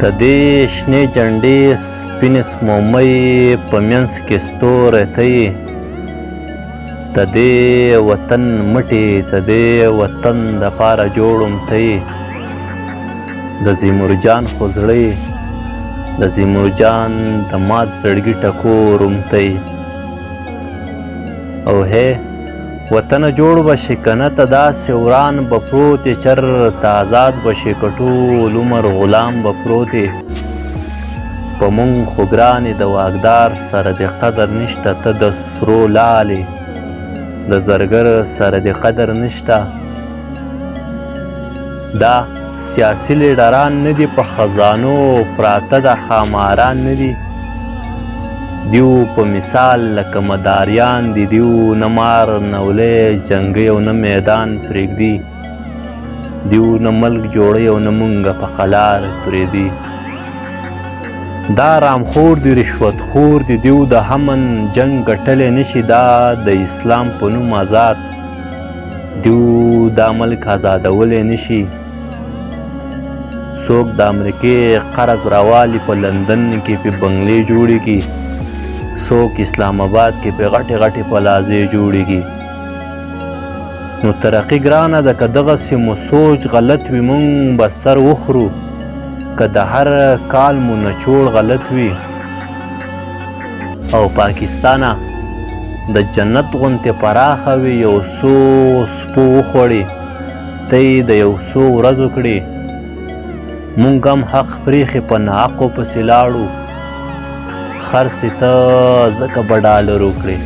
ته دې شنې جنډې سپینې سپومۍ په منځ کې ستوری ته یې، ته دې وطن مټې ته دې وطن دپاره جوړم ته یې، د زیمرجان خو زړه یې د زیمرجان د مات زړګي ټکورم ته یې. او هی وطنه جوړ به شي که نه ته داسې وران به پروت یې چرته آزاد به شي که ټول عمر غلام به پروت یې. په مونږ خو ګرانې د واکدار سره دې قدر نشته، ته د سرو لالې د زرګر سره دې قدر نشته. دا سیاسي لیډران نه دي په خزانو پراته د خاماران نه دي، دیو په مثال لکه مداریان دي، دیو نه مار نه ولی جنګي او نه میدان پرېږدي، دیو نه ملک جوړوي او نه مونږه په قلار پرېږدي. دا رامخور دي رشوت خور دي، دیو د همن جنګ ګټلی نشي، دا د اسلام په نوم آزاد، دیو دا ملک آزادولی نشي. څوک د امریکې قرض راوالي په لندن کې پې بنګلې جوړې کړي، څوک اسلام آباد کې پې غټې غټې پلازې جوړې کړي. نو ترقي ګرانه ده که دغسې مو سوچ غلط وي مونږ به سر وخورو، که د هر کال مو نچوړ غلط وي. او پاکستانه د جنت غوندې پراخه وي، یو څو سپو وخوړې ته یې د یو څو ورځو کړې. مونږ هم حق پرېښې په ناحقو پسې لاړو، خرڅې ته ځکه به ډالر وکړې.